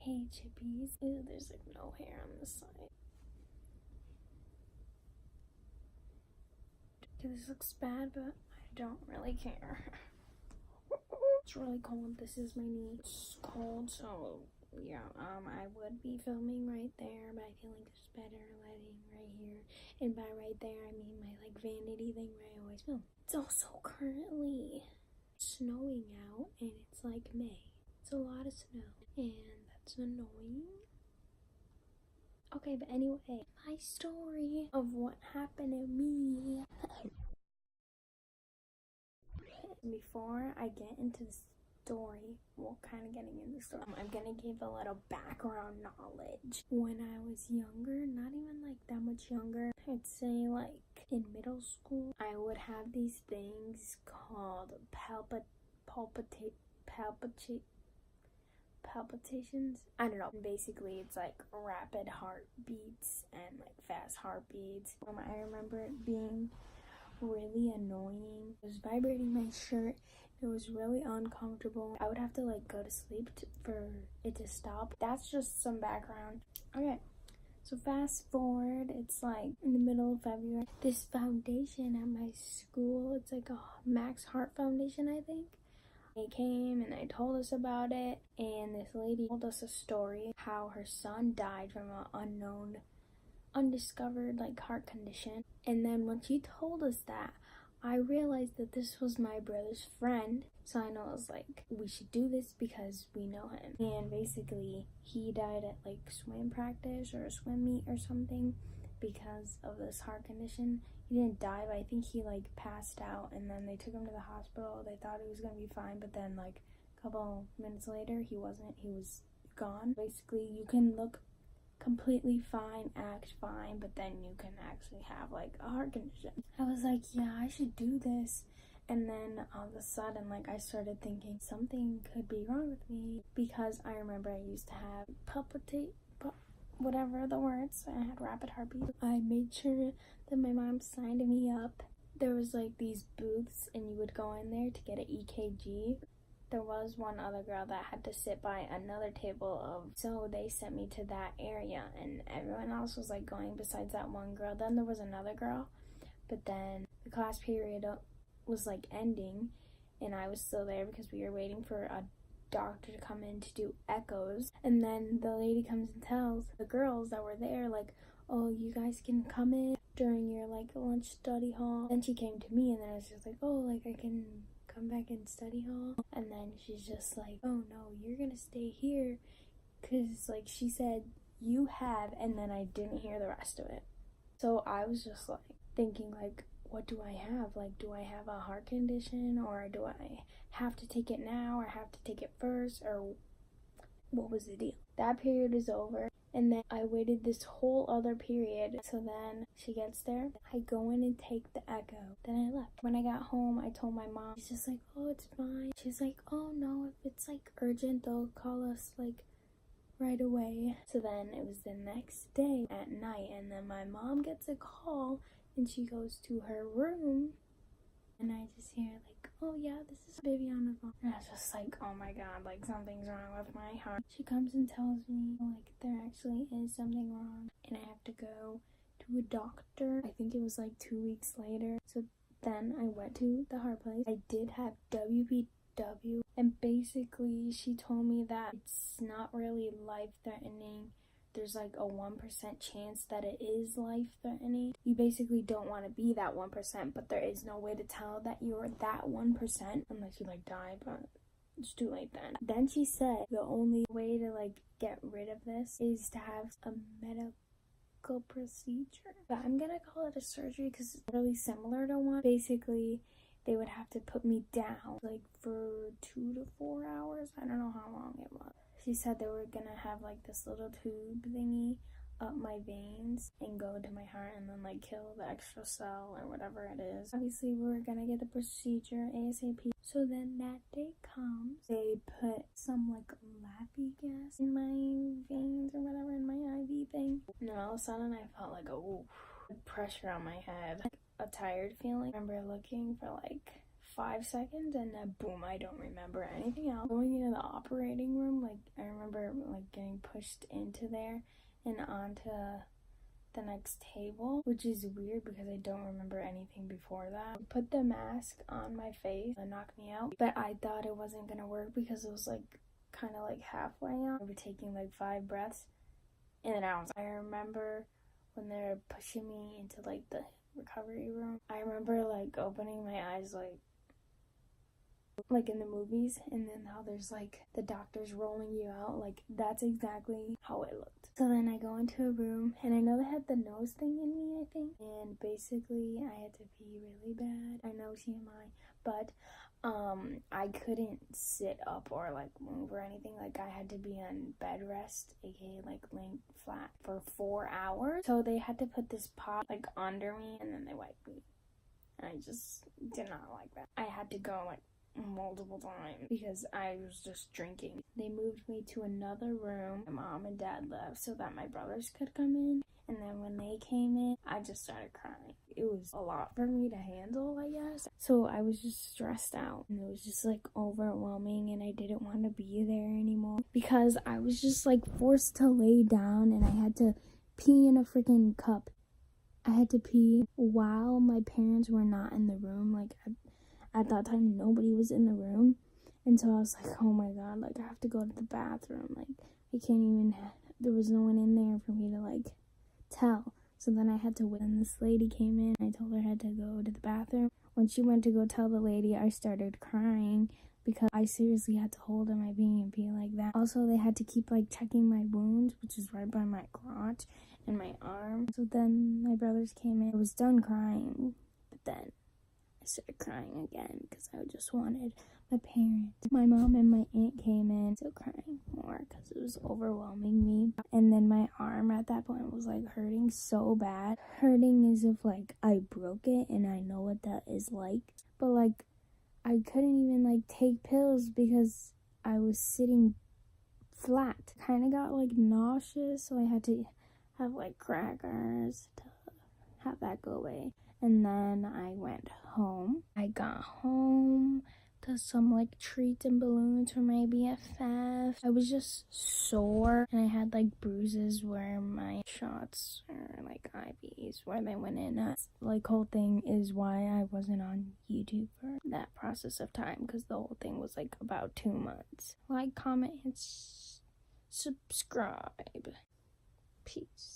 Hey chippies. Ew, there's like no hair on this side. Okay, this looks bad, but I don't really care. It's really cold. This is my knee. It's cold, so yeah, I would be filming right there, but I feel like there's better lighting right here. And by right there, I mean my like vanity thing where I always film. It's also currently snowing out, and it's like May. It's a lot of snow, and that's annoying. Okay, but anyway, my story of what happened to me. Before I get into the story, well, kind of getting into the story, I'm gonna give a little background knowledge. When I was younger, not even like that much younger, I'd say like in middle school, I would have these things called palpitations. I don't know. Basically, it's like rapid heartbeats and like fast heartbeats. I remember it being really annoying. It was vibrating my shirt. It was really uncomfortable. I would have to like go to sleep for it to stop. That's just some background. Okay, so fast forward, it's like in the middle of February. This foundation at my school, it's like a Max Heart Foundation, I think. They came and they told us about it, and this lady told us a story how her son died from an undiscovered like heart condition. And then when she told us that, I realized that this was my brother's friend. So I know it was like, we should do this because we know him. And basically he died at like swim practice or a swim meet or something because of this heart condition. He didn't die, but I think he like passed out, and then they took him to the hospital. They thought he was gonna be fine, but then like a couple minutes later he wasn't. He was gone. Basically, you can look completely fine, act fine, but then you can actually have like a heart condition. I was like, yeah, I should do this. And then all of a sudden, like, I started thinking something could be wrong with me, because I remember I used to have whatever the words. I had rapid heartbeat. I made sure that my mom signed me up. There was like these booths, and you would go in there to get an EKG. There was one other girl that had to sit by another table so they sent me to that area, and everyone else was like going besides that one girl. Then there was another girl, but then the class period was like ending, and I was still there because we were waiting for a doctor to come in to do echoes. And then the lady comes and tells the girls that were there, like, oh, you guys can come in during your like lunch study hall. Then she came to me, and then I was just like, oh, like I can come back in study hall. And then she's just like, oh no, you're gonna stay here, because like she said you have, and then I didn't hear the rest of it. So I was just like thinking, like, what do I have? Like, do I have a heart condition, or do I have to take it now, or have to take it first, or what was the deal? That period is over, and then I waited this whole other period. So then she gets there, I go in and take the echo, then I left. When I got home, I told my mom. She's just like, oh, it's fine. She's like, oh no, if it's like urgent, they'll call us like right away. So then it was the next day at night, and then my mom gets a call, and she goes to her room, and I just hear like, oh yeah, this is baby on the phone. And I was just like, oh my god, like something's wrong with my heart. She comes and tells me like there actually is something wrong, and I have to go to a doctor. I think it was like 2 weeks later. So then I went to the heart place. I did have WPW, and basically she told me that it's not really life-threatening. There's like a 1% chance that it is life-threatening. You basically don't want to be that 1%, but there is no way to tell that you're that 1% unless you like die, but it's too late then. Then she said the only way to like get rid of this is to have a medical procedure. But I'm gonna call it a surgery because it's really similar to one. Basically, they would have to put me down like for 2 to 4 hours. I don't know how long it was. She said they were gonna have like this little tube thingy up my veins and go to my heart and then like kill the extra cell or whatever it is. Obviously, we were gonna get the procedure ASAP. So then that day comes, they put some like lappy gas in my veins or whatever, in my IV thing. And then all of a sudden I felt like a pressure on my head, like a tired feeling. I remember looking for like 5 seconds, and then boom, I don't remember anything else. Going into the operating room, like I remember like getting pushed into there and onto the next table, which is weird because I don't remember anything before that. Put the mask on my face and knocked me out, but I thought it wasn't gonna work because it was like kind of like halfway out. We were taking like 5 breaths, and then I remember when they're pushing me into like the recovery room, I remember like opening my eyes like in the movies, and then how there's like the doctors rolling you out, like that's exactly how it looked. So then I go into a room, and I know they had the nose thing in me, I think, and basically I had to pee really bad. I know TMI, but I couldn't sit up or like move or anything. Like I had to be on bed rest, aka like laying flat for 4 hours. So they had to put this pot like under me, and then they wiped me. And I just did not like that. I had to go like multiple times because I was just drinking. They moved me to another room. My mom and dad left so that my brothers could come in. And then when they came in, I just started crying. It was a lot for me to handle, I guess. So I was just stressed out, and it was just like overwhelming, and I didn't want to be there anymore because I was just like forced to lay down, and I had to pee in a freaking cup. I had to pee while my parents were not in the room. Like at that time, nobody was in the room. And so I was like, oh my god, like I have to go to the bathroom. Like I can't even, there was no one in there for me to like tell. So then I had to wait, and this lady came in. I told her I had to go to the bathroom. When she went to go tell the lady, I started crying because I seriously had to hold in my being and be like that. Also, they had to keep like checking my wounds, which is right by my crotch and my arm. So then my brothers came in. I was done crying, but then I started crying again because I just wanted my parents. My mom and my aunt came in, still crying more because it was overwhelming me. And then my arm at that point was like hurting so bad. Hurting as if like I broke it, and I know what that is like. But like I couldn't even like take pills because I was sitting flat. Kind of got like nauseous, so I had to have like crackers to have that go away. And then I went home. I got home to some like treats and balloons for my BFF. I was just sore, and I had like bruises where my shots or like IVs where they went in. Like whole thing is why I wasn't on YouTube for that process of time, because the whole thing was like about 2 months. Like, comment, and subscribe. Peace.